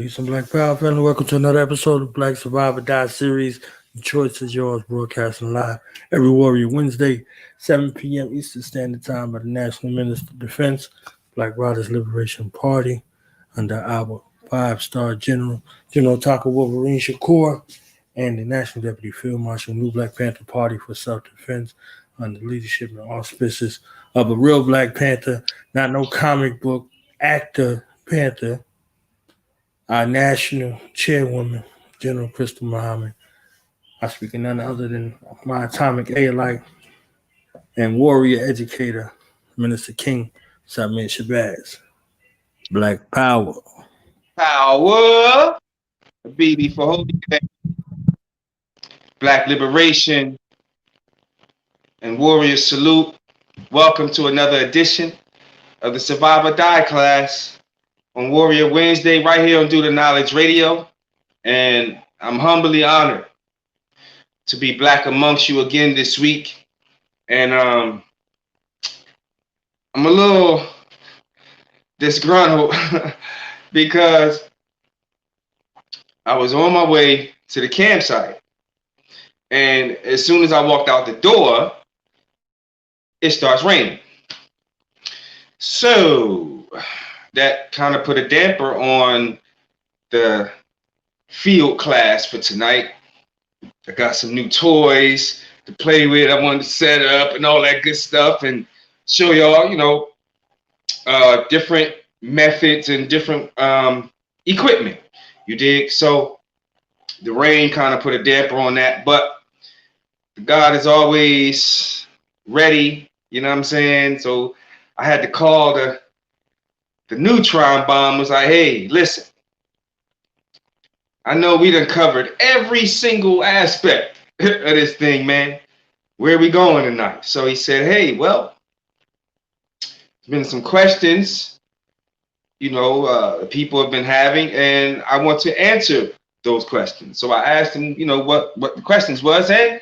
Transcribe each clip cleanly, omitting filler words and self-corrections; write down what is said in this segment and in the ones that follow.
Peace and Black Power, family. Welcome to another episode of Black Survivor Die series. The choice is yours, broadcasting live every Warrior Wednesday, 7 p.m. Eastern Standard Time by the National Minister of Defense, Black Riders Liberation Party, under our five-star General Taka Wolverine Shakur, and the National Deputy Field Marshal, New Black Panther Party for Self-Defense, under the leadership and auspices of a real Black Panther, not no comic book actor Panther, our national chairwoman, General Crystal Muhammad. I speak of none other than my atomic A-like and warrior educator, Minister King Samir Shabazz. Black Power. Power, BB for holding back Black liberation and warrior salute. Welcome to another edition of the Survivor Die class on Warrior Wednesday, right here on Do the Knowledge Radio. And I'm humbly honored to be black amongst you again this week. And I'm a little disgruntled because I was on my way to the campsite, and as soon as I walked out the door, it starts raining. So that kind of put a damper on the field class for tonight. I got some new toys to play with. I wanted to set up and all that good stuff and show y'all, different methods and different equipment. You dig? So the rain kind of put a damper on that, but God is always ready. You know what I'm saying? So I had to call the neutron bomb. Was like, hey, listen, I know we done covered every single aspect of this thing, man. Where are we going tonight? So he said, hey, well, there's been some questions, people have been having, and I want to answer those questions. So I asked him, what the questions was, and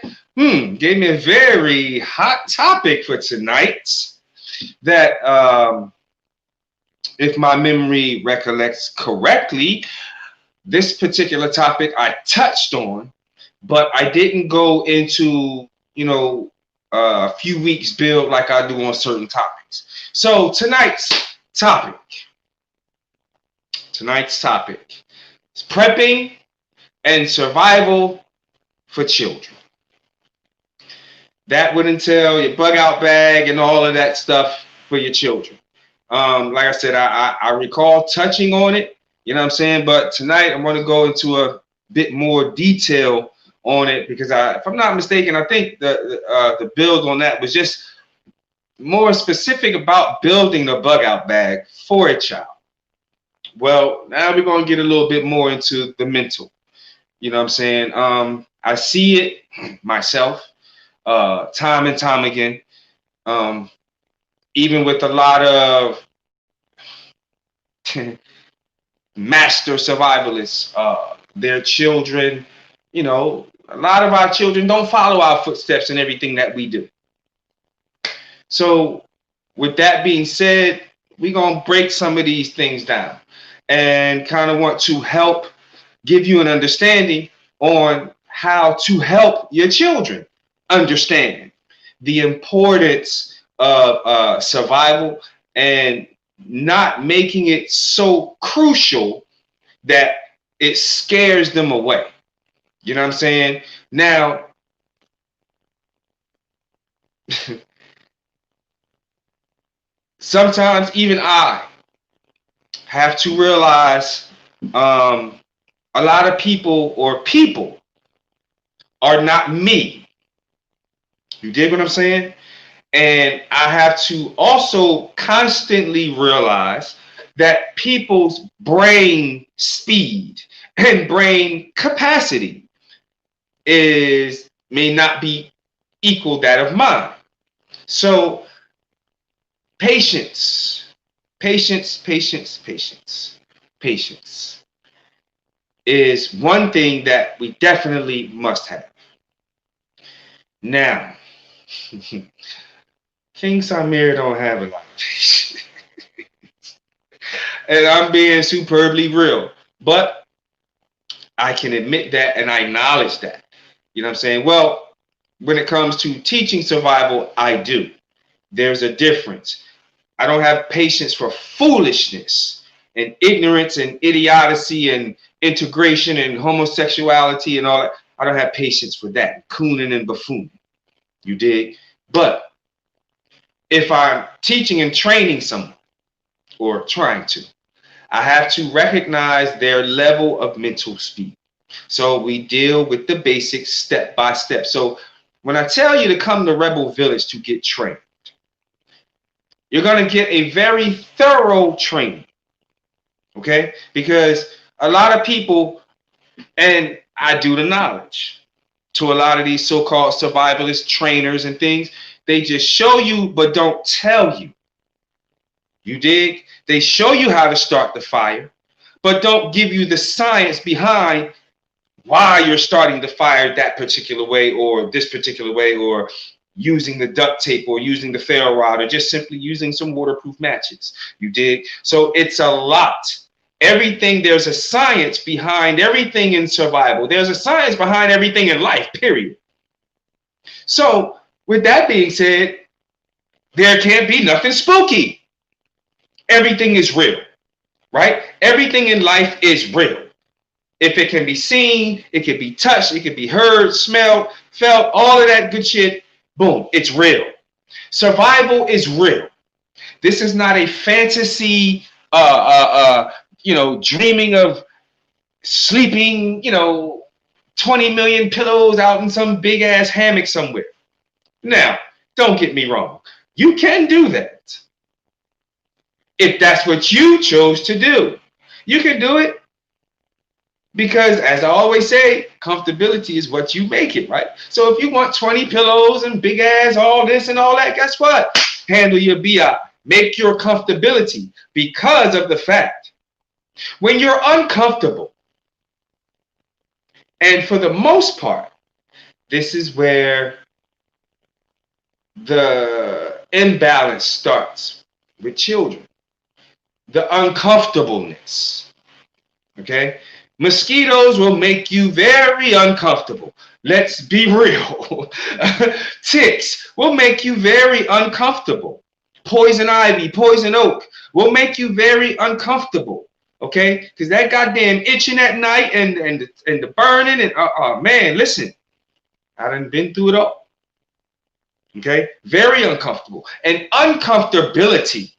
gave me a very hot topic for tonight that, if my memory recollects correctly, this particular topic I touched on, but I didn't go into, a few weeks build like I do on certain topics. So tonight's topic is prepping and survival for children. That would entail your bug out bag and all of that stuff for your children. Like I said, I recall touching on it, you know what I'm saying? But tonight I'm going to go into a bit more detail on it because if I'm not mistaken, I think the build on that was just more specific about building a bug out bag for a child. Well, now we're going to get a little bit more into the mental. You know what I'm saying? I see it myself time and time again. Even with a lot of master survivalists, their children, a lot of our children don't follow our footsteps in everything that we do. So with that being said, we're going to break some of these things down and kind of want to help give you an understanding on how to help your children understand the importance of survival and not making it so crucial that it scares them away. You know what I'm saying? Now, sometimes even I have to realize a lot of people are not me. You dig what I'm saying? And I have to also constantly realize that people's brain speed and brain capacity may not be equal that of mine. So patience is one thing that we definitely must have. Now, King Samir don't have a lot of patience. And I'm being superbly real. But I can admit that and I acknowledge that. You know what I'm saying? Well, when it comes to teaching survival, I do. There's a difference. I don't have patience for foolishness and ignorance and idiocy and integration and homosexuality and all that. I don't have patience for that. Cooning and buffooning. You dig? But if I'm teaching and training someone, or trying to, I have to recognize their level of mental speed. So we deal with the basics step by step. So when I tell you to come to Rebel Village to get trained, you're going to get a very thorough training. Okay? Because a lot of people, and I do the knowledge to a lot of these so-called survivalist trainers and things, they just show you but don't tell you. You dig? They show you how to start the fire, but don't give you the science behind why you're starting the fire that particular way or this particular way, or using the duct tape or using the ferro rod or just simply using some waterproof matches. You dig? So it's a lot. Everything, there's a science behind everything in survival. There's a science behind everything in life, period. So with that being said, there can't be nothing spooky. Everything is real, right? Everything in life is real. If it can be seen, it can be touched, it can be heard, smelled, felt, all of that good shit, boom, it's real. Survival is real. This is not a fantasy, dreaming of sleeping, 20 million pillows out in some big ass hammock somewhere. Now, don't get me wrong. You can do that. If that's what you chose to do, you can do it. Because as I always say, comfortability is what you make it, right? So if you want 20 pillows and big ass, all this and all that, guess what? Handle your BI. Make your comfortability, because of the fact when you're uncomfortable, and for the most part, this is where the imbalance starts with children. The uncomfortableness. Okay? Mosquitoes will make you very uncomfortable. Let's be real. Ticks will make you very uncomfortable. Poison ivy, poison oak will make you very uncomfortable. Okay? Because that goddamn itching at night and the burning and man, listen. I done been through it all. Okay? Very uncomfortable. And uncomfortability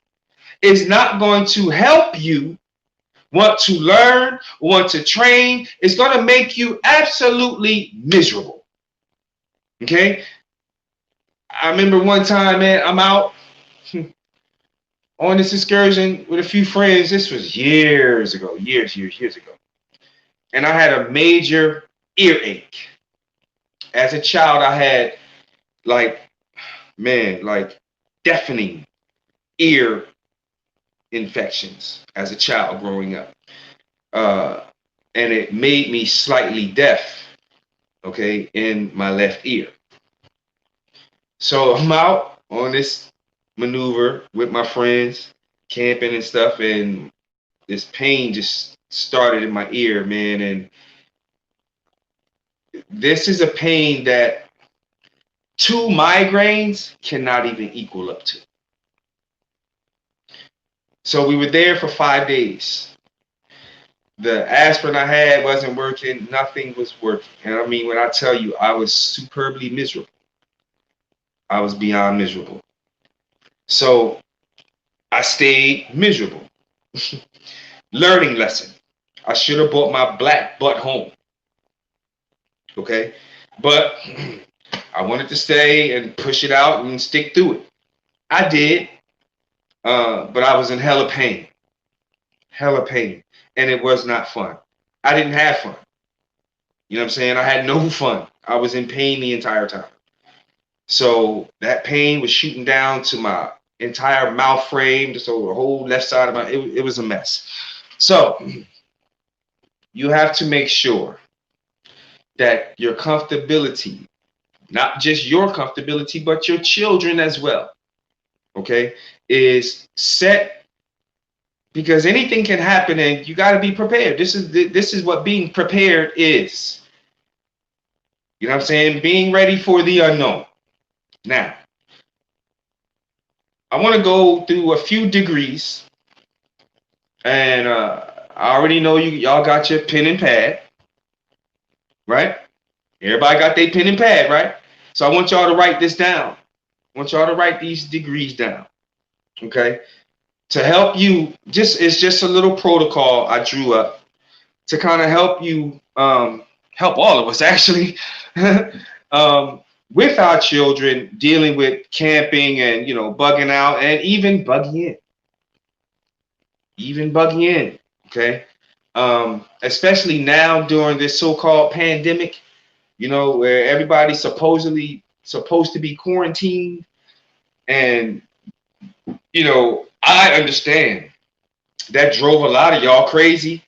is not going to help you want to learn, want to train. It's going to make you absolutely miserable. Okay? I remember one time, man, I'm out on this excursion with a few friends. This was years ago. And I had a major earache. As a child, I had deafening ear infections as a child growing up. And it made me slightly deaf, okay, in my left ear. So I'm out on this maneuver with my friends, camping and stuff, and this pain just started in my ear, man. And this is a pain that 2 migraines cannot even equal up to. So we were there for 5 days. The aspirin I had wasn't working. Nothing was working. And I mean, when I tell you, I was superbly miserable. I was beyond miserable. So I stayed miserable. Learning lesson. I should have brought my black butt home. Okay? But I wanted to stay and push it out and stick through it. I did. But I was in hella pain. And it was not fun. I didn't have fun. You know what I'm saying? I had no fun. I was in pain the entire time. So that pain was shooting down to my entire mouth frame, so the whole left side of it was a mess. So you have to make sure that your comfortability, not just your comfortability, but your children as well, okay, is set because anything can happen, and you got to be prepared. This is what being prepared is. You know what I'm saying? Being ready for the unknown. Now, I want to go through a few degrees, and I already know y'all got your pen and pad, right? Everybody got their pen and pad, right? So I want y'all to write this down. I want y'all to write these degrees down, okay? To help you, it's just a little protocol I drew up to kind of help you, help all of us actually, with our children dealing with camping and, bugging out and even bugging in, okay? Especially now during this so-called pandemic, where everybody's supposedly supposed to be quarantined. And, I understand that drove a lot of y'all crazy.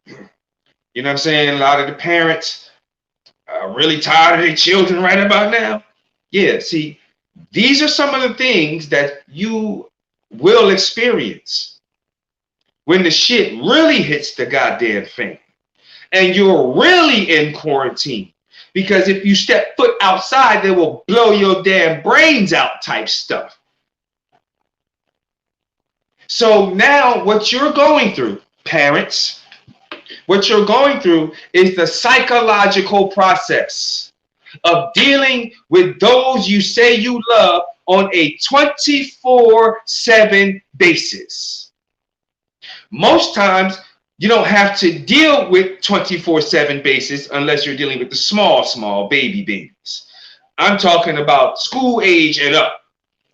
You know what I'm saying? A lot of the parents are really tired of their children right about now. Yeah, see, these are some of the things that you will experience when the shit really hits the goddamn fan and you're really in quarantine. Because if you step foot outside, they will blow your damn brains out type stuff. So now what you're going through, parents, what you're going through is the psychological process of dealing with those you say you love on a 24/7 basis. Most times, you don't have to deal with 24/7 basis unless you're dealing with the small babies. I'm talking about school age and up.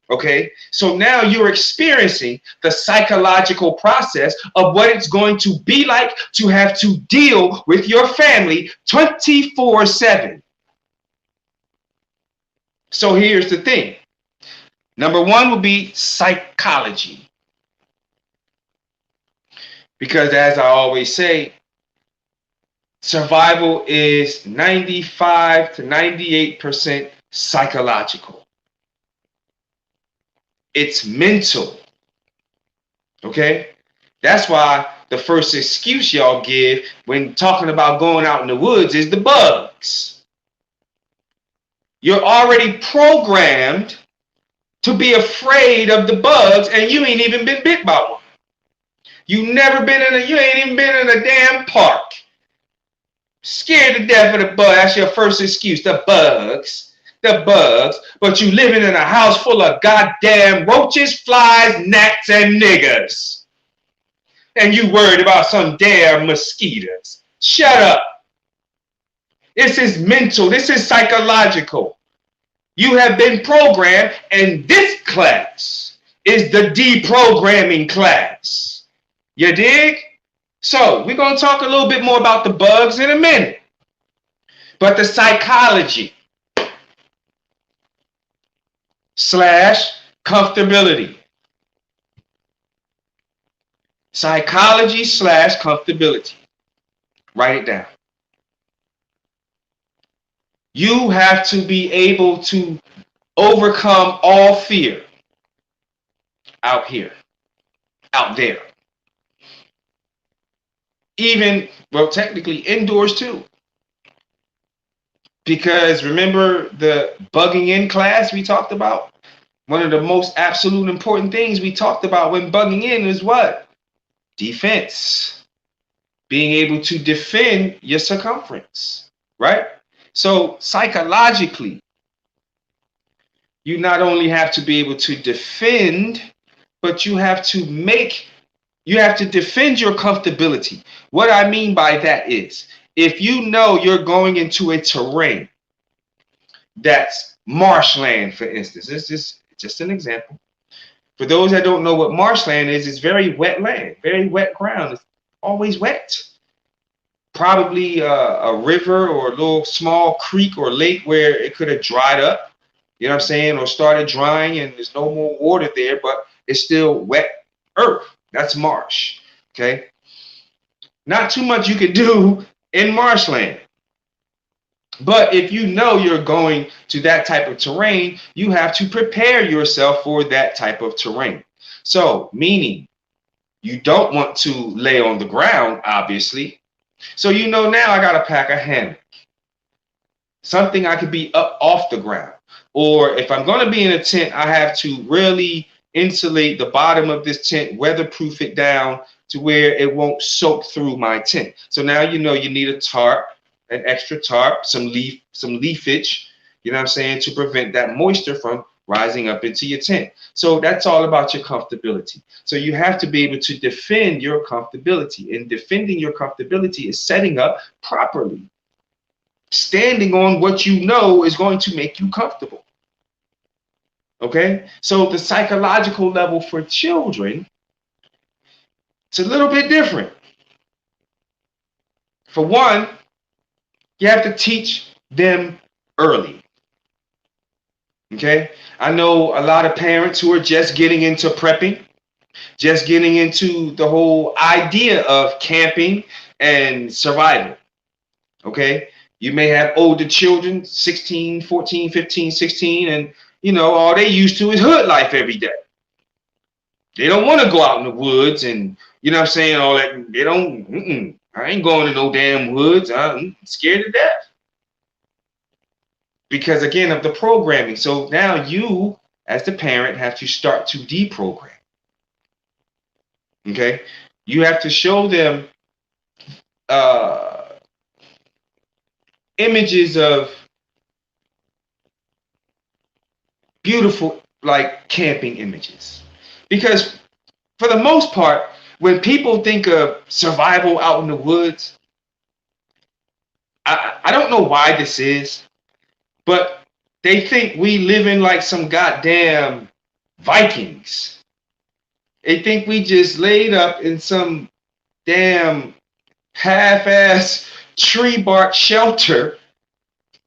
Okay, so now you're experiencing the psychological process of what it's going to be like to have to deal with your family 24/7. So here's the thing. Number one will be psychology. Because as I always say, survival is 95 to 98% psychological. It's mental. Okay? That's why the first excuse y'all give when talking about going out in the woods is the bugs. You're already programmed to be afraid of the bugs, and you ain't even been bit by one. You ain't even been in a damn park. Scared to death of the bug. That's your first excuse. The bugs. But you living in a house full of goddamn roaches, flies, gnats, and niggers. And you worried about some damn mosquitoes. Shut up. This is mental. This is psychological. You have been programmed, and this class is the deprogramming class. You dig? So we're going to talk a little bit more about the bugs in a minute. But the psychology / comfortability. Psychology / comfortability. Write it down. You have to be able to overcome all fear out here, out there. Even, well, technically indoors too. Because remember the bugging in class we talked about? One of the most absolute important things we talked about when bugging in is what? Defense. Being able to defend your circumference, right? So psychologically, you not only have to be able to defend, but you have to defend your comfortability. What I mean by that is, if you know you're going into a terrain that's marshland, for instance, this is just an example. For those that don't know what marshland is, it's very wet land, very wet ground. It's always wet. Probably a river or a little small creek or lake where it could have dried up, you know what I'm saying, or started drying and there's no more water there, but it's still wet earth. That's marsh, okay? Not too much you can do in marshland. But if you know you're going to that type of terrain, you have to prepare yourself for that type of terrain. So, meaning, You don't want to lay on the ground, obviously. So now I got to pack a hammock. Something I could be up off the ground. Or if I'm going to be in a tent, I have to really insulate the bottom of this tent, weatherproof it down to where it won't soak through my tent. So now you need a tarp, an extra tarp, some leafage, to prevent that moisture from rising up into your tent. So that's all about your comfortability. So you have to be able to defend your comfortability. And defending your comfortability is setting up properly. Standing on what you know is going to make you comfortable. Okay? So the psychological level for children, it's a little bit different. For one, you have to teach them early. Okay? I know a lot of parents who are just getting into prepping, just getting into the whole idea of camping and survival. Okay? You may have older children, 16, 14, 15, 16, and all they used to is hood life every day. They don't want to go out in the woods and, all that. They don't, I ain't going to no damn woods. I'm scared to death. Because, again, of the programming. So now you, as the parent, have to start to deprogram. Okay? You have to show them images of beautiful, like, camping images. Because for the most part, when people think of survival out in the woods, I don't know why this is, but they think we live in like some goddamn Vikings. They think we just laid up in some damn half-ass tree bark shelter.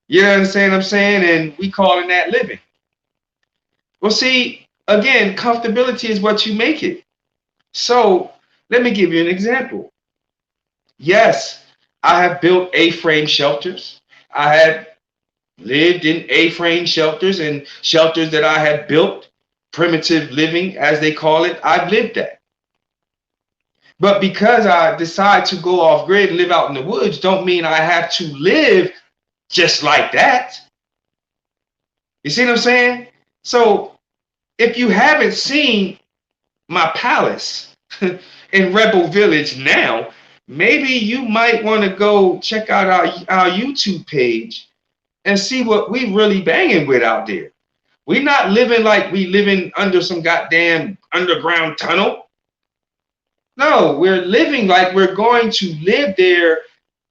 You understand what I'm saying? And we calling that living. Well, see, again, comfortability is what you make it. So let me give you an example. Yes, I have built A-frame shelters. I have lived in A-frame shelters and shelters that I have built, primitive living, as they call it. I've lived that. But because I decide to go off grid and live out in the woods, don't mean I have to live just like that. You see what I'm saying? So if you haven't seen my palace in Rebel Village now, maybe you might want to go check out our YouTube page and see what we really banging with out there. We're not living like we living under some goddamn underground tunnel. No, we're living like we're going to live there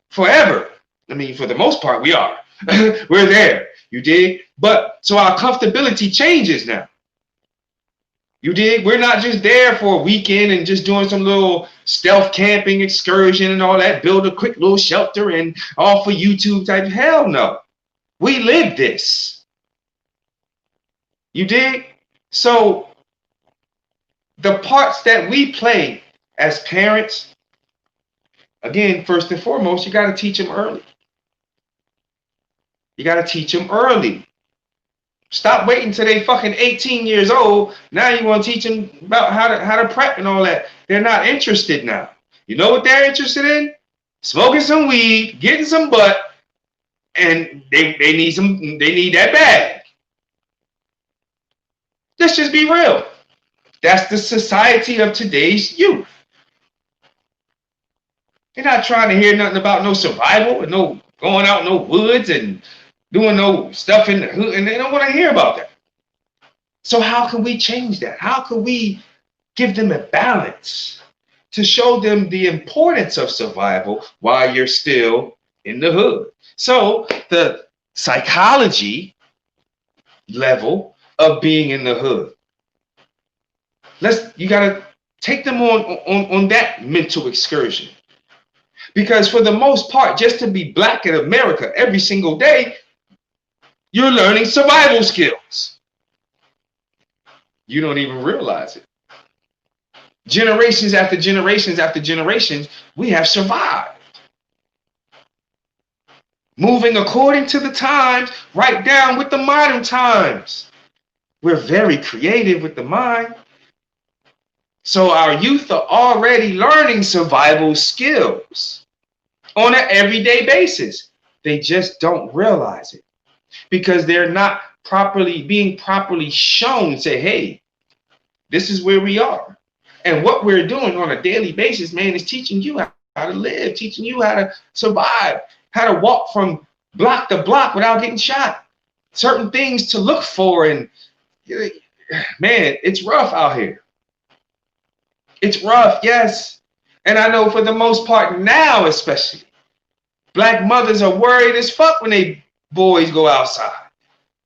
forever. I mean, for the most part, we are. We're there. You dig? But so our comfortability changes now. You dig? We're not just there for a weekend and just doing some little stealth camping excursion and all that, build a quick little shelter and all for YouTube type. Hell no. We live this. You dig? So the parts that we play as parents, again, first and foremost, you got to teach them early. You got to teach them early. Stop waiting till they fucking 18 years old. Now you want to teach them about how to prep and all that. They're not interested now. You know what they're interested in? Smoking some weed, getting some butt, and they need that bag. Let's just be real. That's the society of today's youth. They're not trying to hear nothing about no survival and no going out in no woods and doing no stuff in the hood, and they don't want to hear about that. So how can we change that? How can we give them a balance to show them the importance of survival while you're still in the hood? So the psychology level of being in the hood. You gotta take them on that mental excursion. Because for the most part, just to be black in America every single day, you're learning survival skills. You don't even realize it. Generations after generations after generations, we have survived. Moving according to the times, right down with the modern times. We're very creative with the mind. So our youth are already learning survival skills on an everyday basis. They just don't realize it because they're not being properly shown, say, hey, this is where we are. And what we're doing on a daily basis, man, is teaching you how to live, teaching you how to survive, how to walk from block to block without getting shot. Certain things to look for. And man, it's rough out here. It's rough, yes. And I know for the most part now, especially, black mothers are worried as fuck when they boys go outside.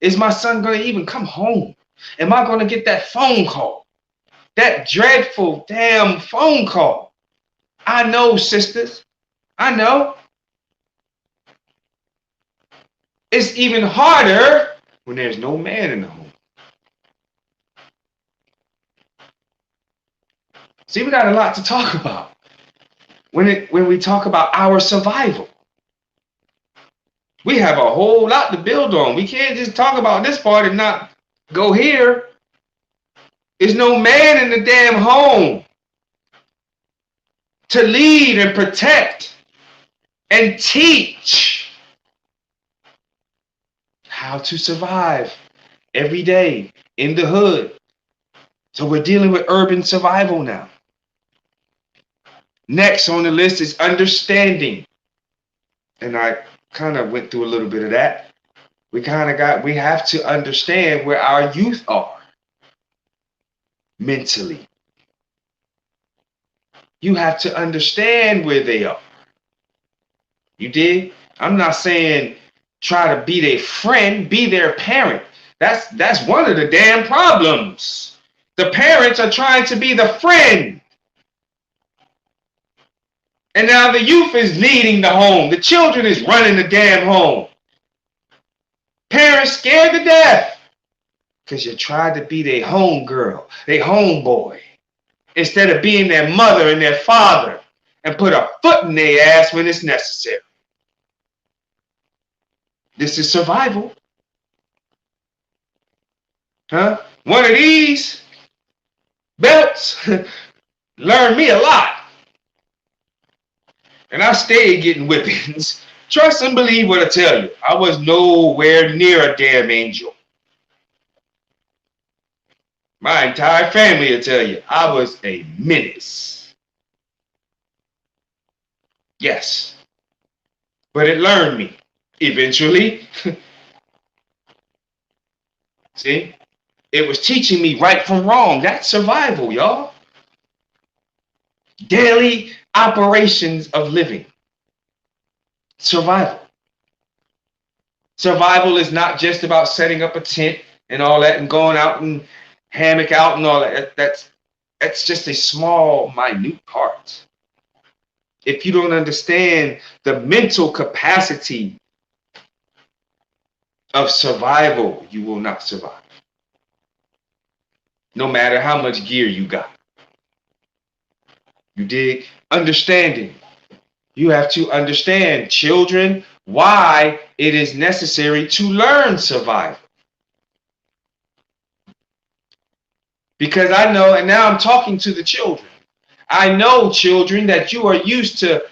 Is my son going to even come home? Am I going to get that phone call? That dreadful damn phone call. I know, sisters. I know. It's even harder when there's no man in the home. See, we got a lot to talk about when we talk about our survival. We have a whole lot to build on. We can't just talk about this part and not go here. There's no man in the damn home to lead and protect and teach how to survive every day in the hood. So we're dealing with urban survival now. Next on the list is understanding. And I kind of went through a little bit of that. We have to understand where our youth are mentally. You have to understand where they are. You dig? I'm not saying try to be their friend, be their parent. That's one of the damn problems. The parents are trying to be the friend. And now the youth is leading the home. The children is running the damn home. Parents scared to death because you tried to be their home girl, their home boy, instead of being their mother and their father and put a foot in their ass when it's necessary. This is survival. Huh? One of these belts learned me a lot. And I stayed getting whippings. Trust and believe what I tell you. I was nowhere near a damn angel. My entire family will tell you I was a menace. Yes. But it learned me eventually. See? It was teaching me right from wrong. That's survival, y'all. Daily operations of living. Survival. Survival is not just about setting up a tent and all that and going out and hammock out and all that. That's just a small, minute part. If you don't understand the mental capacity of survival, you will not survive. No matter how much gear you got. You dig? Understanding. You have to understand, children, why it is necessary to learn survival. Because I know, and now I'm talking to the children. I know, children, that you are used to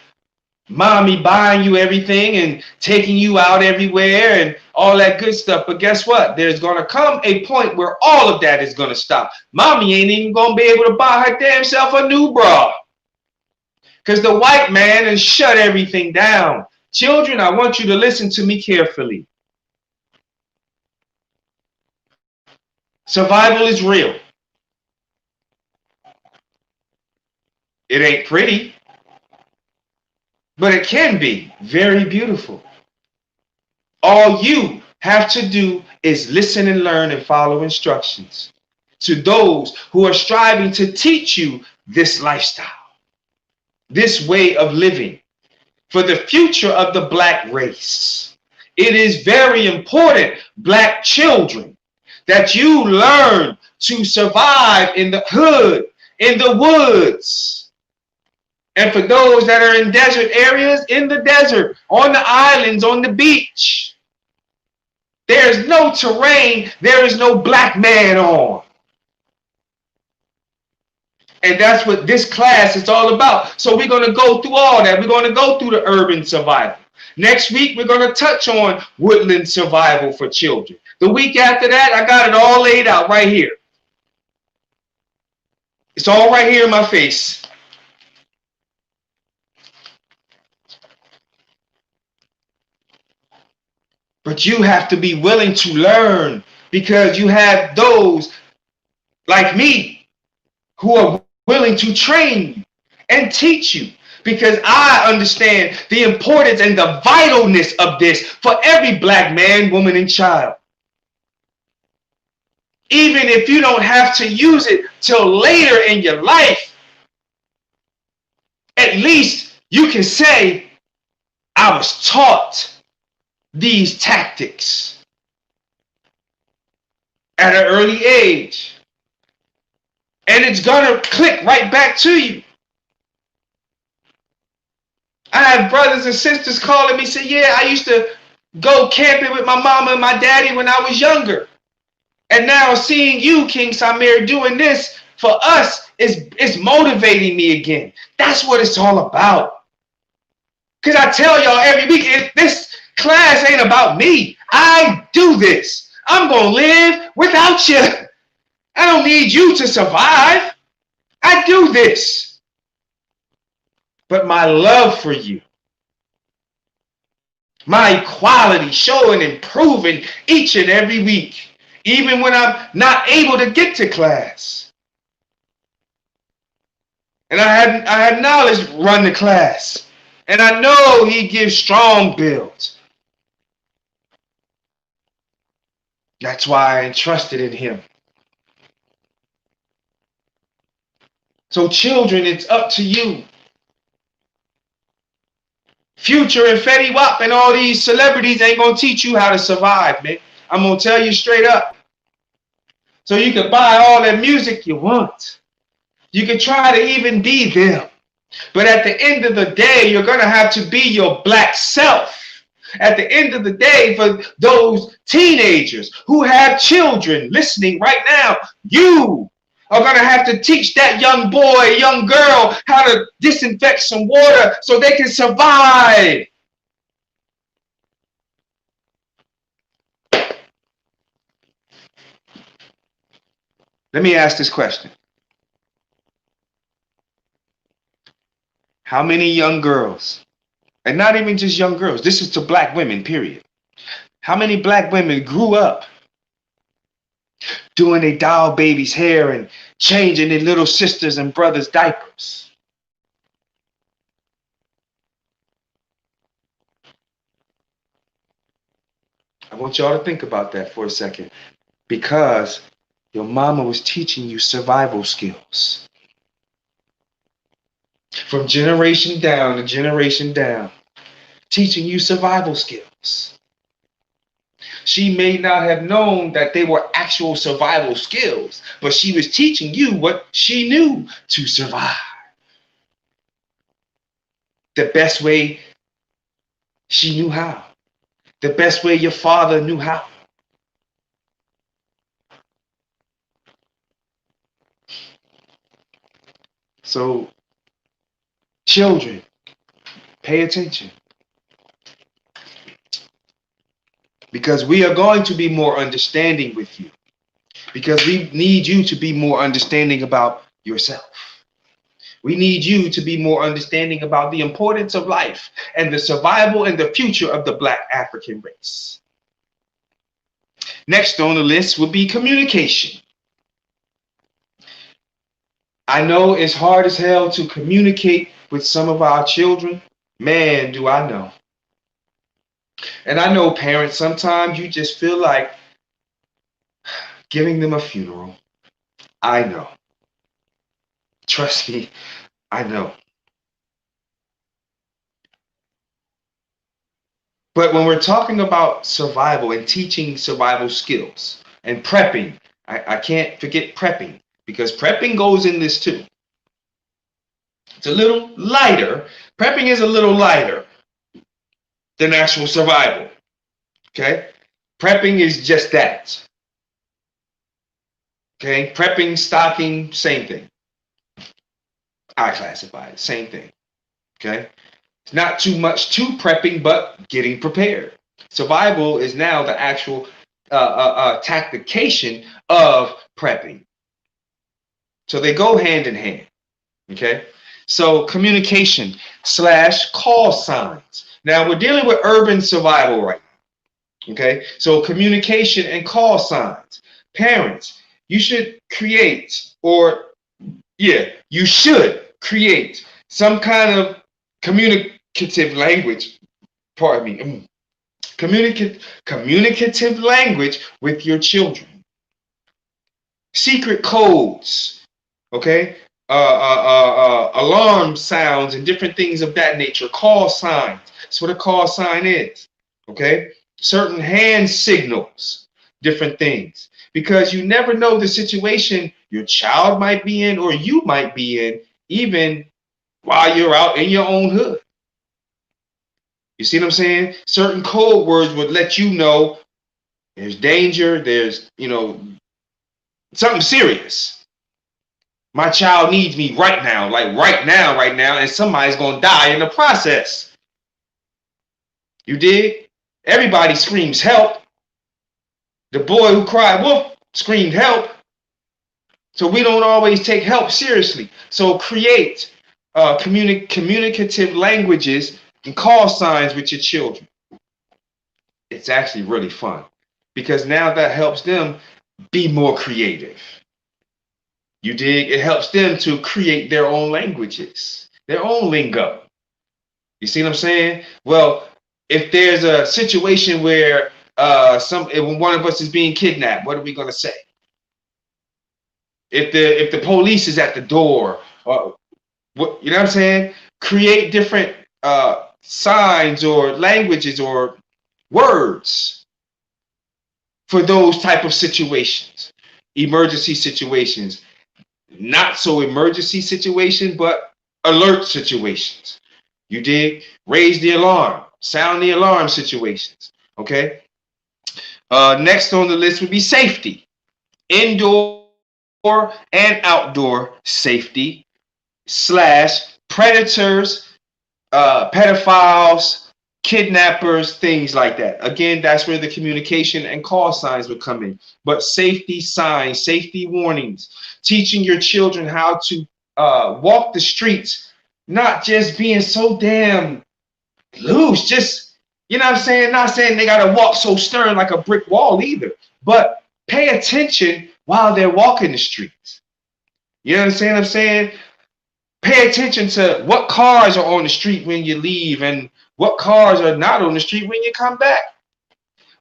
mommy buying you everything and taking you out everywhere and all that good stuff. But guess what? There's going to come a point where all of that is going to stop. Mommy ain't even going to be able to buy her damn self a new bra. Because the white man has shut everything down. Children, I want you to listen to me carefully. Survival is real. It ain't pretty, but it can be very beautiful. All you have to do is listen and learn and follow instructions to those who are striving to teach you this lifestyle, this way of living for the future of the black race. It is very important, black children, that you learn to survive in the hood, in the woods. And for those that are in desert areas, in the desert, on the islands, on the beach, there is no terrain, there is no black man on. And that's what this class is all about. So we're going to go through all that. We're going to go through the urban survival. Next week, we're going to touch on woodland survival for children. The week after that, I got it all laid out right here. It's all right here in my face. But you have to be willing to learn, because you have those like me who are willing to train you and teach you, because I understand the importance and the vitalness of this for every black man, woman, and child. Even if you don't have to use it till later in your life, at least you can say, I was taught these tactics at an early age. And it's going to click right back to you. I have brothers and sisters calling me, say, yeah, I used to go camping with my mama and my daddy when I was younger. And now seeing you, King Samir, doing this for us is motivating me again. That's what it's all about. Because I tell y'all every week, this class ain't about me. I do this. I'm going to live without you. I don't need you to survive. I do this. But my love for you, my equality showing and proving each and every week, even when I'm not able to get to class. And I had knowledge run the class. And I know he gives strong builds. That's why I entrusted in him. So children, it's up to you. Future and Fetty Wap and all these celebrities ain't going to teach you how to survive, man. I'm going to tell you straight up. So you can buy all that music you want. You can try to even be them. But at the end of the day, you're going to have to be your black self. At the end of the day, for those teenagers who have children listening right now, you are going to have to teach that young boy, young girl how to disinfect some water so they can survive. Let me ask this question. How many young girls, and not even just young girls, this is to black women, period. How many black women grew up doing their doll babies' hair and changing their little sisters' and brothers' diapers? I want y'all to think about that for a second, because your mama was teaching you survival skills. From generation down to generation down, teaching you survival skills. She may not have known that they were actual survival skills, but she was teaching you what she knew to survive. The best way she knew how. The best way your father knew how. So, children, pay attention. Because we are going to be more understanding with you. Because we need you to be more understanding about yourself. We need you to be more understanding about the importance of life and the survival and the future of the Black African race. Next on the list would be communication. I know it's hard as hell to communicate with some of our children. Man, do I know. And I know, parents, sometimes you just feel like giving them a funeral. I know. Trust me, I know. But when we're talking about survival and teaching survival skills and prepping, I can't forget prepping, because prepping goes in this too. It's a little lighter. Prepping is a little lighter than actual survival. Okay? Prepping is just that. Okay? Prepping, stocking, same thing. I classify it. Same thing. Okay. It's not too much to prepping, but getting prepared. Survival is now the actual tactication of prepping. So they go hand in hand. Okay. So communication / call signs. Now we're dealing with urban survival right now. Okay. So communication and call signs. Parents, you should create, you should create some kind of communicative language. Pardon me. Communicative language with your children. Secret codes, okay? Alarm sounds and different things of that nature. Call signs. That's what a call sign is, okay? Certain hand signals, different things. Because you never know the situation your child might be in or you might be in, even while you're out in your own hood. You see what I'm saying? Certain code words would let you know there's danger, there's, something serious. My child needs me right now, like right now, and somebody's going to die in the process. You dig? Everybody screams help. The boy who cried wolf screamed help. So we don't always take help seriously. So create communicative languages and call signs with your children. It's actually really fun because now that helps them be more creative. You dig? It helps them to create their own languages, their own lingo. You see what I'm saying? Well, if there's a situation where when one of us is being kidnapped, what are we going to say? If the police is at the door, or what, you know what I'm saying? Create different signs or languages or words for those type of situations, emergency situations, not so emergency situations, but alert situations. You dig? Raise the alarm, sound the alarm situations. Okay. Next on the list would be safety, indoor and outdoor safety / predators, pedophiles, kidnappers, things like that. Again, that's where the communication and call signs would come in. But safety signs, safety warnings, teaching your children how to walk the streets, not just being so damn loose, just, you know what I'm saying? Not saying they got to walk so stern like a brick wall either, but pay attention while they're walking the streets. You know what I'm saying? Pay attention to what cars are on the street when you leave and what cars are not on the street when you come back.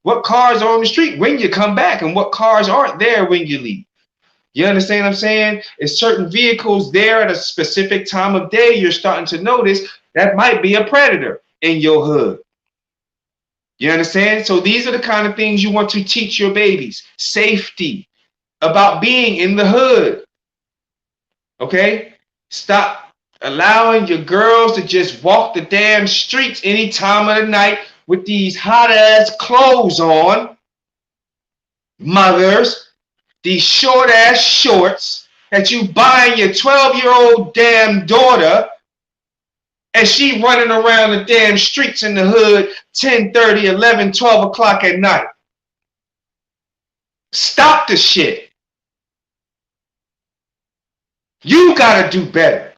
What cars are on the street when you come back and what cars aren't there when you leave. You understand what I'm saying? If certain vehicles there at a specific time of day, you're starting to notice that might be a predator in your hood. You understand? So these are the kind of things you want to teach your babies. Safety, about being in the hood. Okay? Stop allowing your girls to just walk the damn streets any time of the night with these hot ass clothes on. Mothers, these short ass shorts that you buying your 12-year-old damn daughter, and she running around the damn streets in the hood 10:30, 11, 12 o'clock at night. Stop the shit. You gotta do better.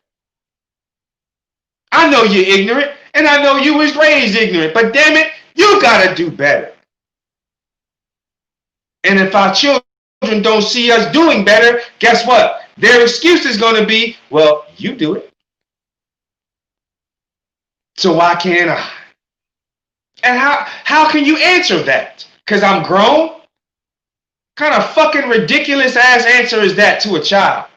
I know you're ignorant, and I know you was raised ignorant, but damn it, you gotta do better. And if our children don't see us doing better, guess what? Their excuse is gonna be, well, you do it. So why can't I? And how can you answer that? Because I'm grown? What kind of fucking ridiculous ass answer is that to a child?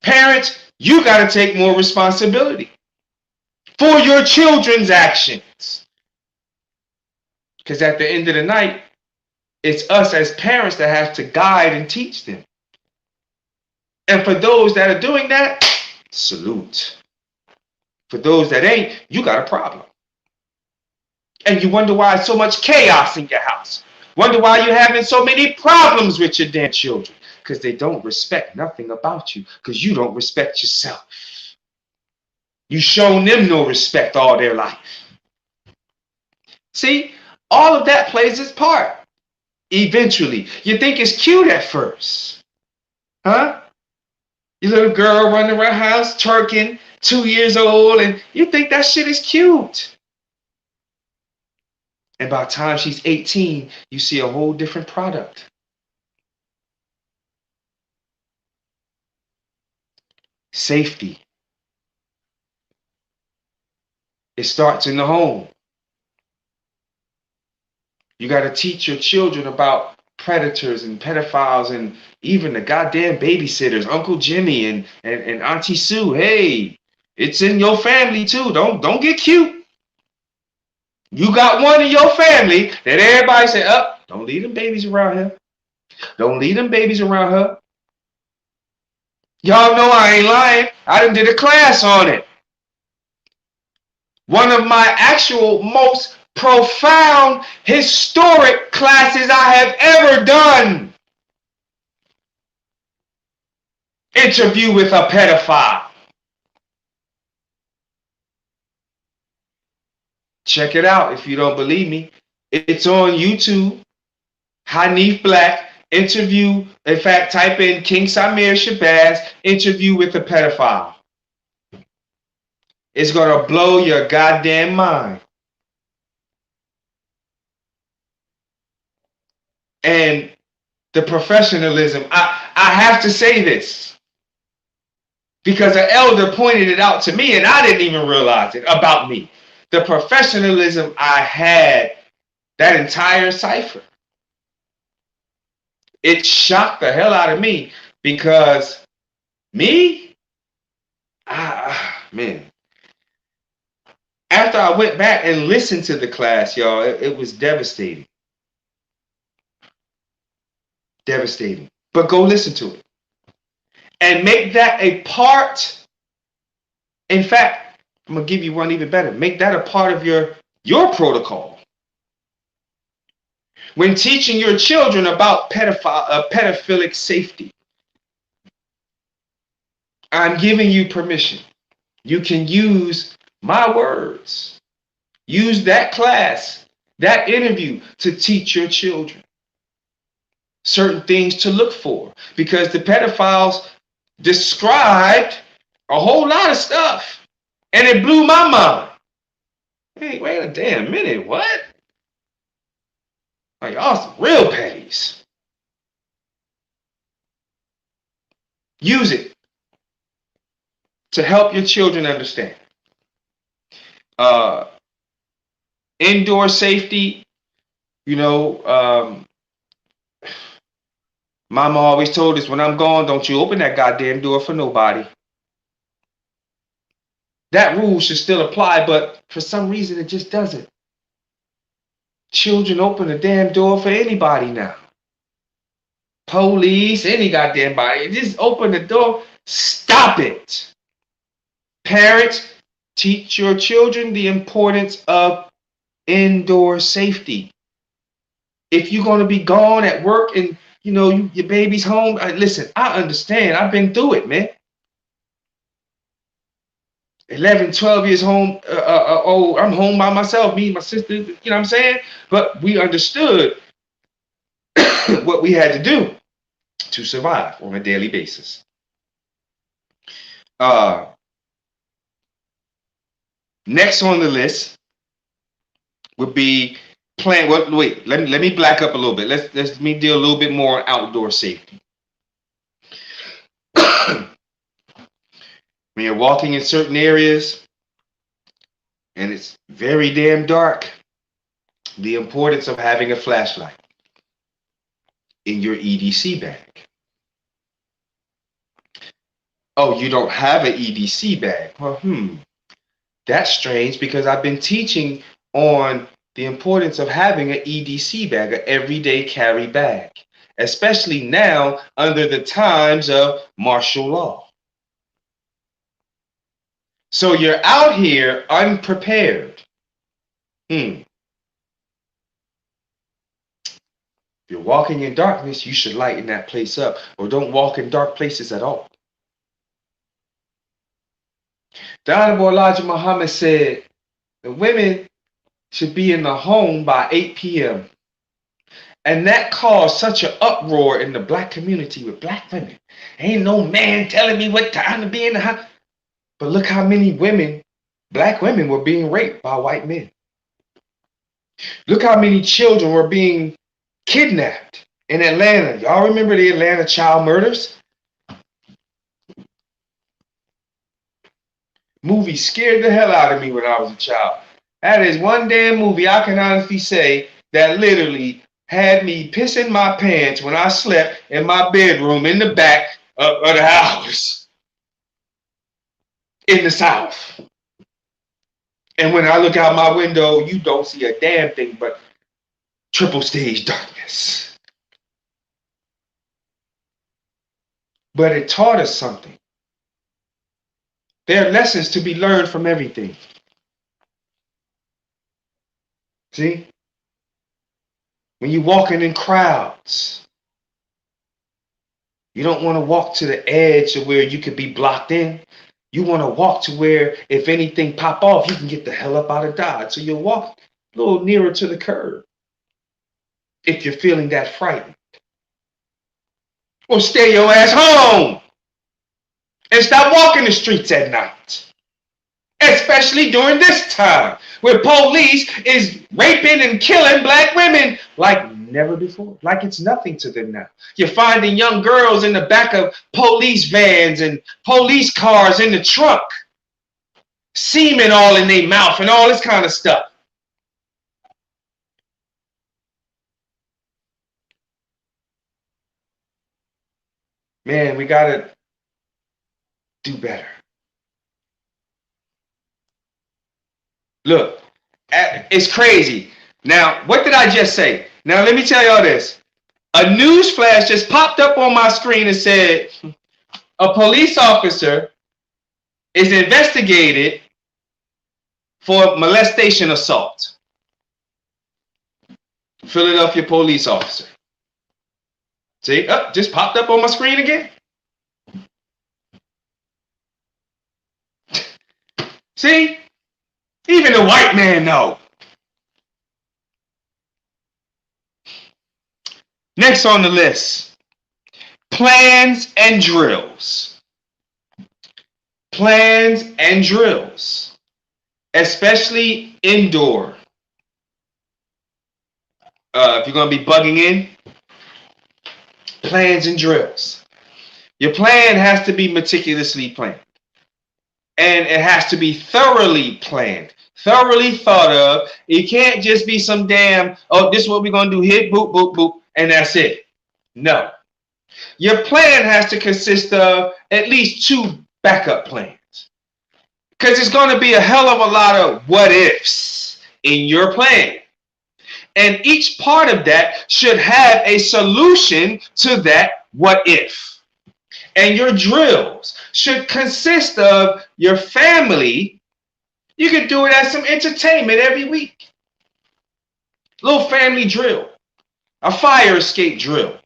Parents, you got to take more responsibility for your children's actions. Because at the end of the night, it's us as parents that have to guide and teach them. And for those that are doing that, salute. For those that ain't, you got a problem. And you wonder why so much chaos in your house. Wonder why you're having so many problems with your damn children. Because they don't respect nothing about you, because you don't respect yourself. You've shown them no respect all their life. See, all of that plays its part. Eventually, you think it's cute at first, huh? Your little girl running around the house twerking, 2 years old, and you think that shit is cute. And by the time she's 18, you see a whole different product. Safety. It starts in the home. You got to teach your children about predators and pedophiles and even the goddamn babysitters, Uncle Jimmy and Auntie Sue. Hey, it's in your family too. Don't get cute. You got one in your family that everybody say, don't leave them babies around here. Don't leave them babies around her. Y'all know I ain't lying. I done did a class on it. One of my actual most profound historic classes I have ever done. Interview with a pedophile. Check it out if you don't believe me. It's on YouTube. Hanif Black interview. In fact, type in King Samir Shabazz interview with a pedophile. It's gonna blow your goddamn mind. And the professionalism, I have to say this because an elder pointed it out to me and I didn't even realize it about me. The professionalism I had that entire cipher. It shocked the hell out of me because me, man. After I went back and listened to the class, y'all, it was devastating. Devastating. But go listen to it. And make that a part. In fact, I'm going to give you one even better. Make that a part of your protocol. When teaching your children about pedophilic safety, I'm giving you permission. You can use my words. Use that class, that interview to teach your children certain things to look for. Because the pedophiles described a whole lot of stuff. And it blew my mind. Hey, wait a damn minute, what? Like, y'all some real petties. Use it to help your children understand. Indoor safety, Mama always told us when I'm gone, don't you open that goddamn door for nobody. That rule should still apply, but for some reason it just doesn't. Children open the damn door for anybody now. Police, any goddamn body. Just open the door. Stop it. Parents, teach your children the importance of indoor safety. If you're going to be gone at work and your baby's home, listen, I understand. I've been through it, man. 11, 12 years home, old. I'm home by myself, me and my sister, you know what I'm saying? But we understood what we had to do to survive on a daily basis. Next on the list would be plan. Wait, let me back up a little bit. Let me deal a little bit more on outdoor safety. When you're walking in certain areas and it's very damn dark, the importance of having a flashlight in your EDC bag. Oh, you don't have an EDC bag? Well, that's strange because I've been teaching on the importance of having an EDC bag, an everyday carry bag, especially now under the times of martial law. So you're out here unprepared. The If you're walking in darkness, you should lighten that place up, or don't walk in dark places at all. The Honorable Elijah Muhammad said the women should be in the home by 8 p.m. And that caused such an uproar in the black community with black women. Ain't no man telling me what time to be in the house. But look how many women, black women, were being raped by white men. Look how many children were being kidnapped in Atlanta. Y'all remember the Atlanta child murders? Movie scared the hell out of me when I was a child. That is one damn movie I can honestly say that literally had me pissing my pants when I slept in my bedroom in the back of the house in the South. And when I look out my window, you don't see a damn thing but triple stage darkness. But it taught us something. There are lessons to be learned from everything. See? When you're walking in crowds, you don't want to walk to the edge of where you could be blocked in. You want to walk to where if anything pop off, you can get the hell up out of Dodge. So you'll walk a little nearer to the curb if you're feeling that frightened. Or stay your ass home and stop walking the streets at night. Especially during this time where police is raping and killing black women like never before. Like it's nothing to them now. You're finding young girls in the back of police vans and police cars in the trunk. Semen all in their mouth and all this kind of stuff. Man, we gotta do better. Look, it's crazy. Now, what did I just say? Now, let me tell y'all this. A news flash just popped up on my screen and said a police officer is investigated for molestation assault. Philadelphia police officer. See, just popped up on my screen again. See? Even the white man know. Next on the list, plans and drills. Plans and drills, especially indoor. If you're going to be bugging in, plans and drills. Your plan has to be meticulously planned. And it has to be thoroughly planned, thoroughly thought of. It can't just be some damn, oh, this is what we're going to do, hit, boop, boop, boop, and that's it. No. Your plan has to consist of at least 2 backup plans. Because it's going to be a hell of a lot of what ifs in your plan. And each part of that should have a solution to that what if. And your drills should consist of your family. You could do it as some entertainment every week. Little family drill. A fire escape drill.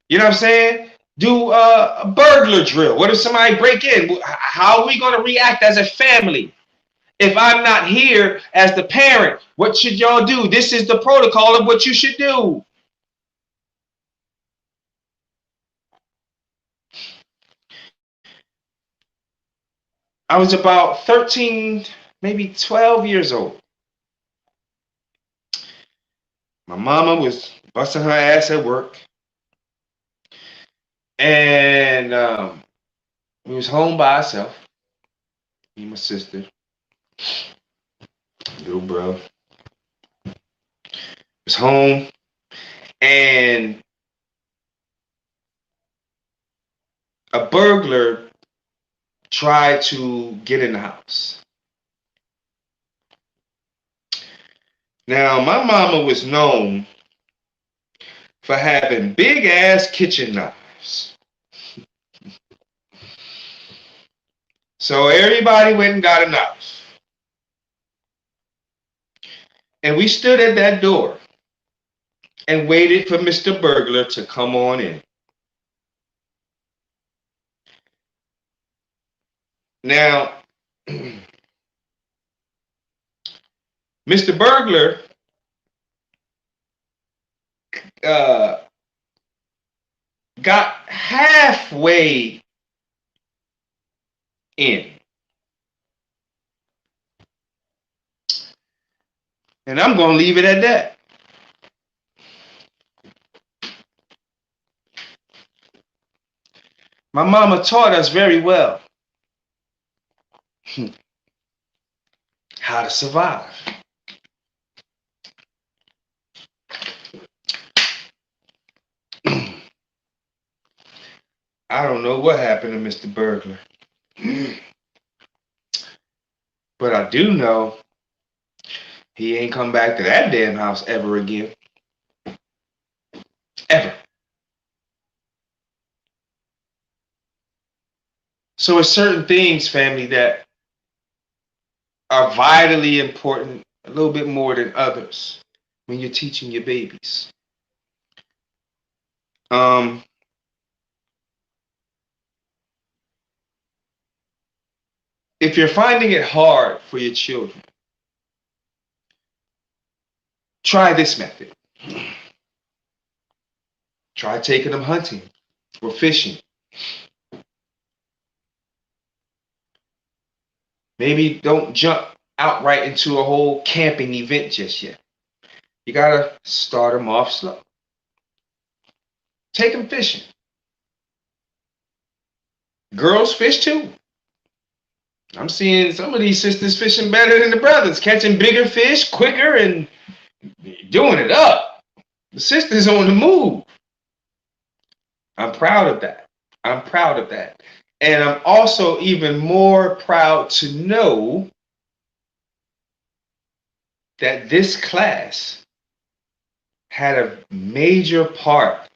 You know what I'm saying? Do a burglar drill. What if somebody break in? How are we going to react as a family? If I'm not here as the parent, what should y'all do? This is the protocol of what you should do. I was about 13, maybe 12 years old. My mama was busting her ass at work. And we was home by ourselves. Me and my sister. Little bro. Was home. And a burglar tried to get in the house. Now, my mama was known for having big ass kitchen knives. So everybody went and got a knife. And we stood at that door. and waited for Mr. Burglar to come on in. Now, Mr. Burglar got halfway in. And I'm going to leave it at that. My mama taught us very well how to survive. I don't know what happened to Mr. Burglar. But I do know he ain't come back to that damn house ever again. Ever. So it's certain things, family, that are vitally important, a little bit more than others, when you're teaching your babies. If you're finding it hard for your children, try this method. Try taking them hunting or fishing. Maybe don't jump outright into a whole camping event just yet. You gotta start them off slow. Take them fishing. Girls fish too. I'm seeing some of these sisters fishing better than the brothers, catching bigger fish quicker and doing it up. The sisters on the move. I'm proud of that. I'm proud of that. And I'm also even more proud to know that this class had a major part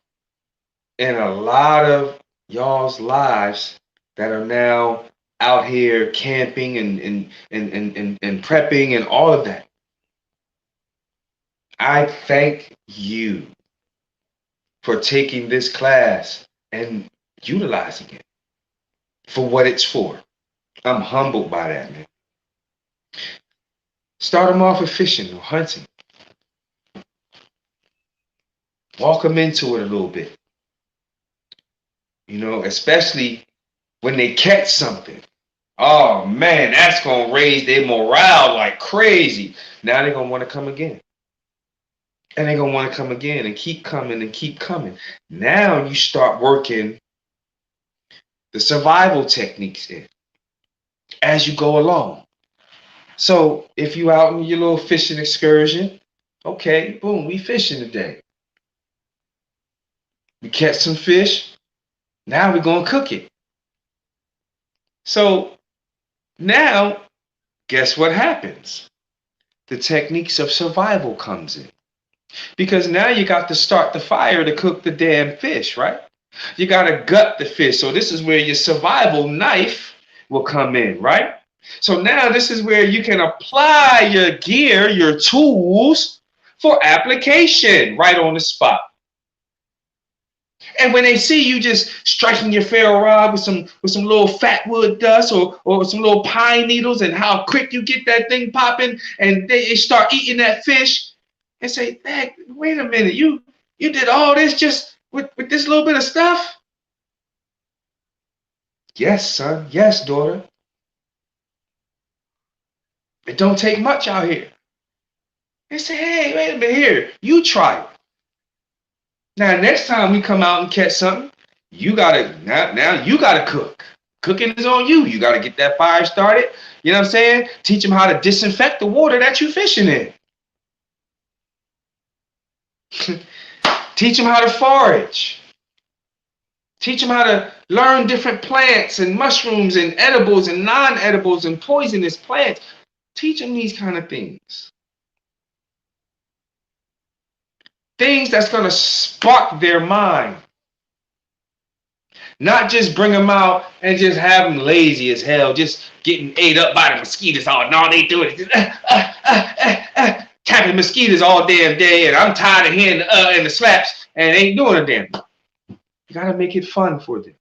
in a lot of y'all's lives that are now out here camping and prepping and all of that. I thank you for taking this class and utilizing it for what it's for. I'm humbled by that, man. Start them off with fishing or hunting. Walk them into it a little bit. You know, especially when they catch something. Oh man, that's going to raise their morale like crazy. Now they're going to want to come again. And they're going to want to come again and keep coming and keep coming. Now you start working the survival techniques in as you go along. So if you out in your little fishing excursion, okay, boom, we fishing today. We catch some fish. Now we're going to cook it. So now, guess what happens? The techniques of survival comes in. Because now you got to start the fire to cook the damn fish, right? You got to gut the fish. So this is where your survival knife will come in, right? So now this is where you can apply your gear, your tools for application right on the spot. And when they see you just striking your ferro rod with some little fat wood dust or some little pine needles and how quick you get that thing popping and they start eating that fish and say, hey, wait a minute, you did all this just with this little bit of stuff? Yes, son. Yes, daughter. It don't take much out here. They say, hey, wait a minute here. You try it. Now, next time we come out and catch something, you gotta now you gotta cook. Cooking is on you. You gotta get that fire started. You know what I'm saying? Teach them how to disinfect the water that you're fishing in. Teach them how to forage. Teach them how to learn different plants and mushrooms and edibles and non-edibles and poisonous plants. Teach them these kind of things. Things that's going to spark their mind. Not just bring them out and just have them lazy as hell, just getting ate up by the mosquitoes. All they do is just, tapping mosquitoes all damn day, and I'm tired of hearing the and the slaps, and ain't doing a damn thing. You gotta make it fun for them.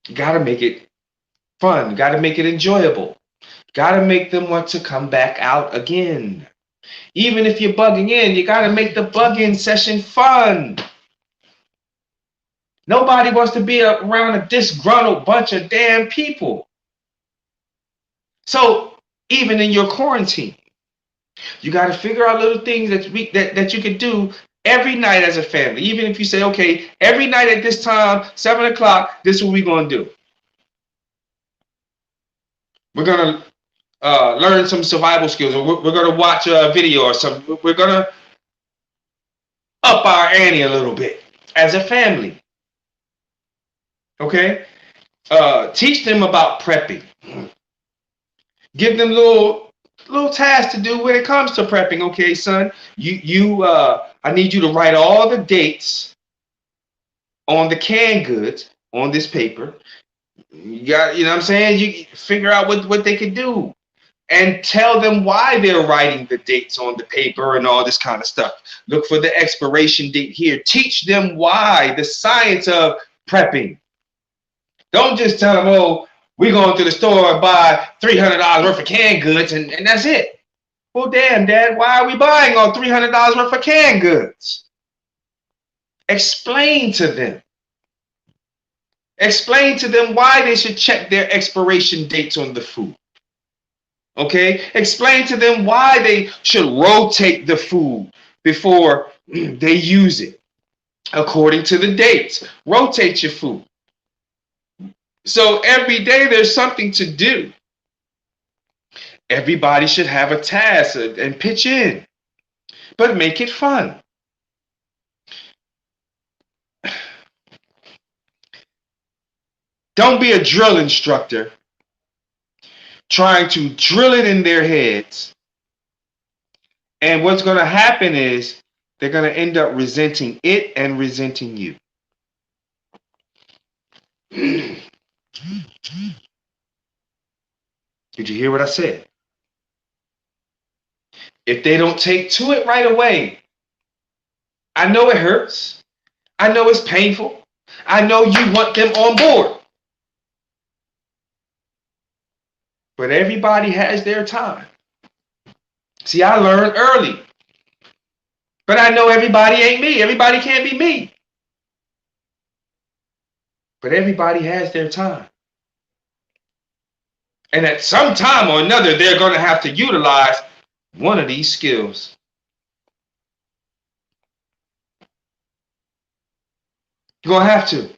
You gotta make it fun. You gotta make it enjoyable. Gotta make them want to come back out again. Even if you're bugging in, you gotta make the bug-in session fun. Nobody wants to be around a disgruntled bunch of damn people. So even in your quarantine, you got to figure out little things that you can do every night as a family. Even if you say, okay, every night at this time, 7 o'clock, this is what we're going to do. We're going to learn some survival skills, or we're going to watch a video or something. We're going to up our ante a little bit as a family. Okay? Teach them about prepping. Give them little tasks to do when it comes to prepping. Okay, son, I need you to write all the dates on the canned goods on this paper. You got, you know what I'm saying? You figure out what they could do and tell them why they're writing the dates on the paper and all this kind of stuff. Look for the expiration date here. Teach them why, the science of prepping. Don't just tell them, oh, we're going to the store and buy $300 worth of canned goods and that's it. Well, damn, Dad, why are we buying all $300 worth of canned goods? Explain to them. Explain to them why they should check their expiration dates on the food. Okay? Explain to them why they should rotate the food before they use it. According to the dates. Rotate your food. So every day there's something to do. Everybody should have a task and pitch in. But make it fun. Don't be a drill instructor trying to drill it in their heads. And what's going to happen is they're going to end up resenting it and resenting you. Did you hear what I said? If they don't take to it right away, I know it hurts. I know it's painful. I know you want them on board. But everybody has their time. See, I learned early. But I know everybody ain't me. Everybody can't be me. But everybody has their time. And at some time or another, they're going to have to utilize one of these skills. You're going to have to.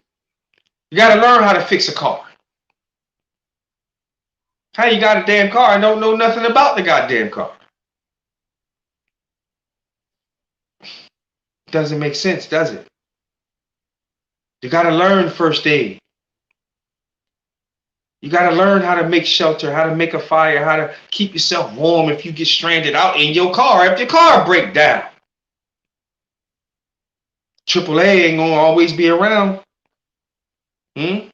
You got to learn how to fix a car. How you got a damn car and don't know nothing about the goddamn car? Doesn't make sense, does it? You got to learn first aid. You got to learn how to make shelter, how to make a fire, how to keep yourself warm if you get stranded out in your car, if your car breaks down. AAA ain't going to always be around. You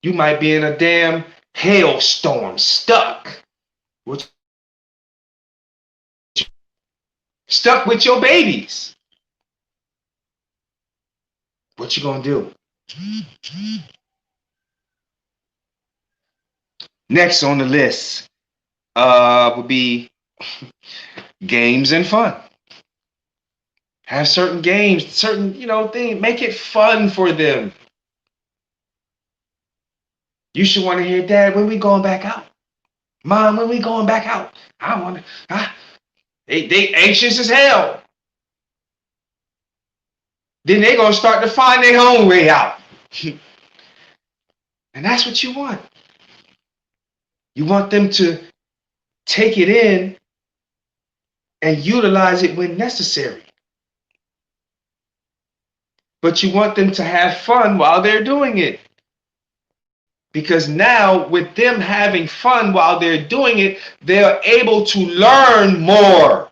might be in a damn hailstorm, stuck with your babies. What you gonna do? Next on the list would be games and fun. Have certain games, certain things. Make it fun for them. You should want to hear, Dad, when we going back out? Mom, when we going back out? I want to. They anxious as hell. Then they're going to start to find their own way out. And that's what you want. You want them to take it in and utilize it when necessary. But you want them to have fun while they're doing it. Because now, with them having fun while they're doing it, they're able to learn more.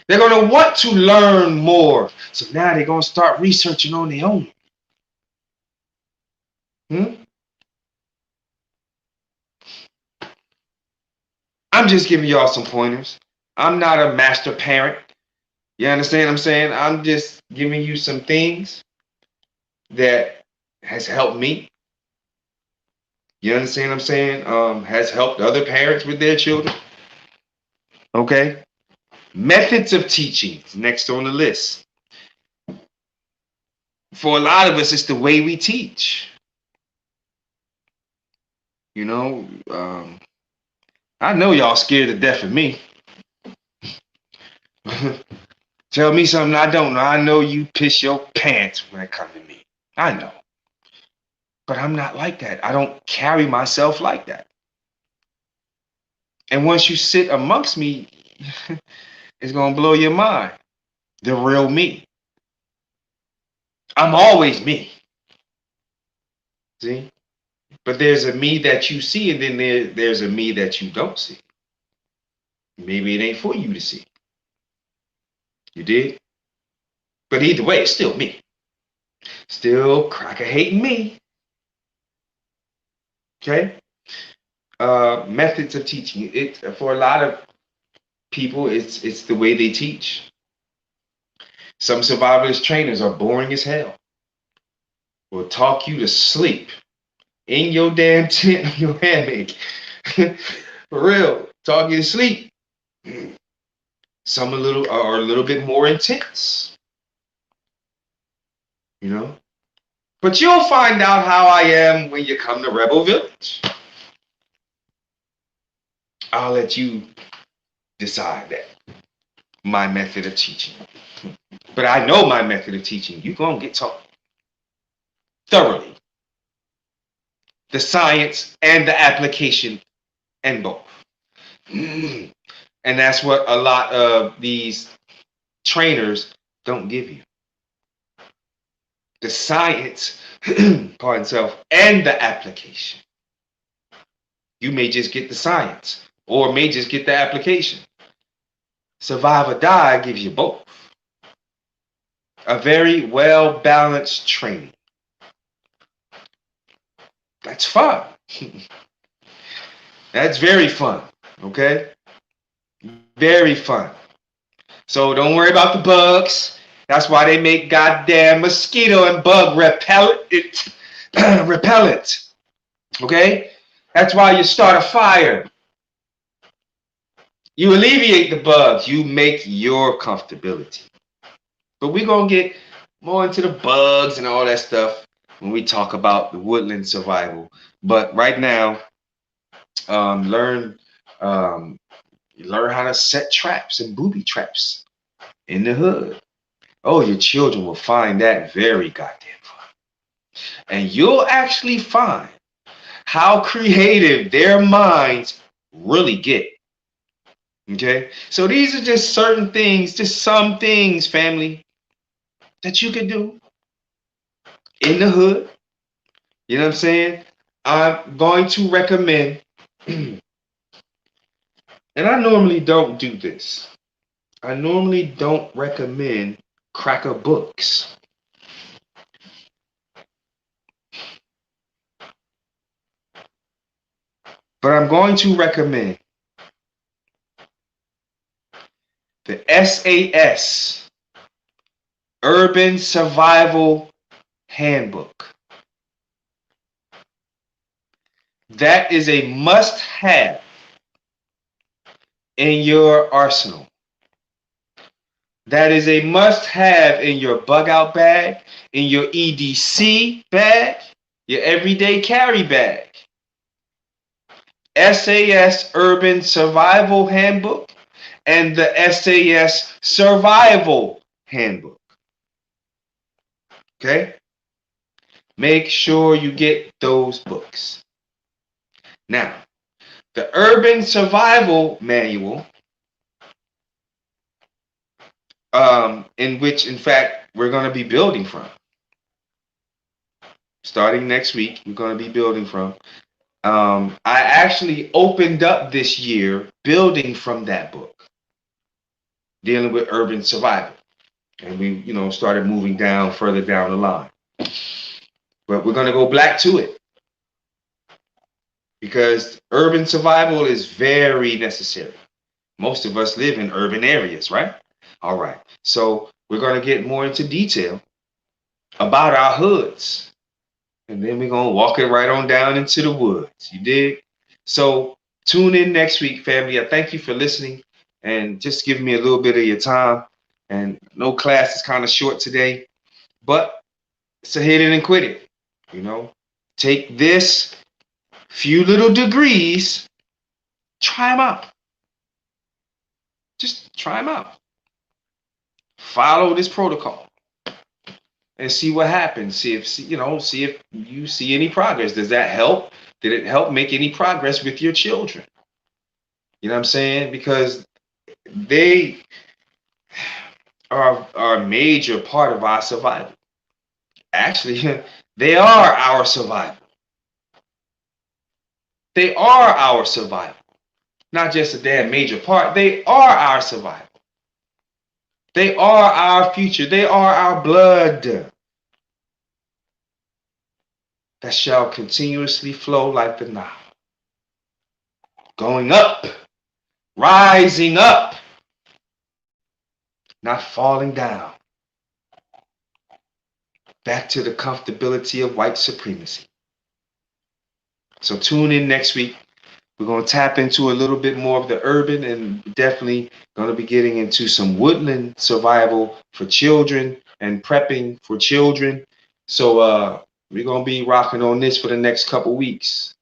They're going to want to learn more. So now they're going to start researching on their own. I'm just giving y'all some pointers. I'm not a master parent. You understand what I'm saying? I'm just giving you some things that has helped me. You understand what I'm saying? Has helped other parents with their children. Okay. Methods of teaching next on the list. For a lot of us, it's the way we teach. You know, I know y'all scared to death of me. Tell me something I don't know. I know you piss your pants when it comes to me. I know. But I'm not like that. I don't carry myself like that. And once you sit amongst me, it's going to blow your mind. The real me. I'm always me. See? But there's a me that you see, and then there's a me that you don't see. Maybe it ain't for you to see. You did? But either way, it's still me. Still cracker hating me. Okay? Methods of teaching. It for a lot of people, it's the way they teach. Some survivalist trainers are boring as hell. Will talk you to sleep in your damn tent on your hammock. For real, talk you to sleep. Some are a little bit more intense. You know? But you'll find out how I am when you come to Rebel Village. I'll let you decide that. My method of teaching. But I know my method of teaching. You're going to get taught thoroughly. The science and the application and both. And that's what a lot of these trainers don't give you. The science, pardon self, and the application. You may just get the science or may just get the application. Survive or Die gives you both. A very well-balanced training. That's fun. That's very fun, okay? Very fun. So don't worry about the bugs. That's why they make goddamn mosquito and bug repellent. Okay? That's why you start a fire. You alleviate the bugs. You make your comfortability. But we're going to get more into the bugs and all that stuff when we talk about the woodland survival. But right now, learn how to set traps and booby traps in the hood. Oh, your children will find that very goddamn fun. And you'll actually find how creative their minds really get. Okay? So these are just certain things, just some things, family, that you can do in the hood. You know what I'm saying? I'm going to recommend, and I normally don't do this. I normally don't recommend cracker books. But I'm going to recommend the SAS, Urban Survival Handbook. That is a must-have in your arsenal. That is a must-have in your bug-out bag, in your EDC bag, your everyday carry bag. SAS Urban Survival Handbook and the SAS Survival Handbook. Okay? Make sure you get those books. Now, the Urban Survival Manual, in which, in fact, we're going to be building from. Starting next week, we're going to be building from. I actually opened up this year building from that book, dealing with urban survival. And we, started moving down further down the line. But we're going to go back to it. because urban survival is very necessary. Most of us live in urban areas, right? All right. So we're going to get more into detail about our hoods. And then we're going to walk it right on down into the woods. You dig? So tune in next week, family. I thank you for listening and just giving me a little bit of your time. And no class is kind of short today, but it's a hit it and quit it. You know, take this few little degrees, try them out. Just try them out. Follow this protocol and see what happens. See if you see any progress. Does that help? Did it help make any progress with your children? You know what I'm saying? Because they are a major part of our survival. Actually, they are our survival. They are our survival. Not just a damn major part. They are our survival. They are our future. They are our blood that shall continuously flow like the Nile. Going up, rising up, not falling down. Back to the comfortability of white supremacy. So tune in next week. We're going to tap into a little bit more of the urban, and definitely going to be getting into some woodland survival for children and prepping for children. So we're going to be rocking on this for the next couple weeks.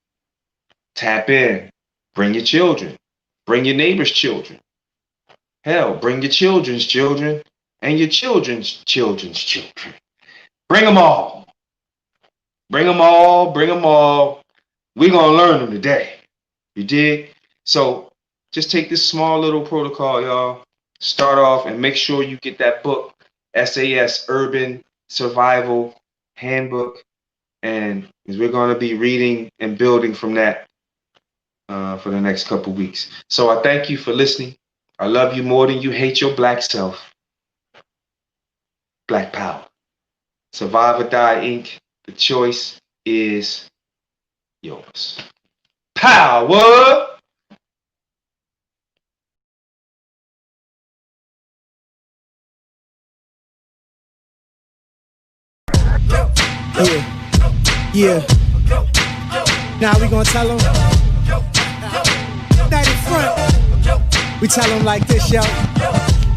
Tap in. Bring your children. Bring your neighbor's children. Hell, bring your children's children and your children's children's children. Bring them all. Bring them all. Bring them all. We're going to learn them today. You dig? So just take this small little protocol, y'all. Start off and make sure you get that book, SAS Urban Survival Handbook. And we're going to be reading and building from that for the next couple weeks. So I thank you for listening. I love you more than you hate your black self. Black power. Survive or Die, Inc. The choice is yours. Power! Yeah. Now we gonna tell them. That in front. We tell them like this, yo.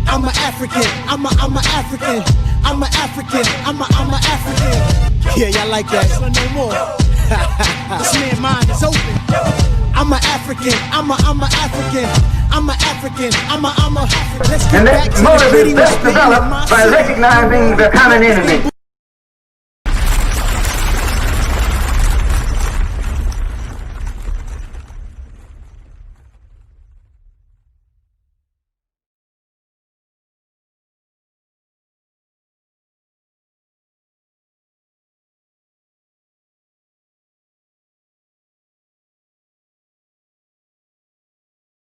I'm an African. I'm a African. I'm an African. I'm a African. Yeah, y'all like that? No more. This man's mind is open. I'm an African. I'm a African. I'm an African. I'm a. Let's get And back that to motive the is best developed by recognizing the common enemy.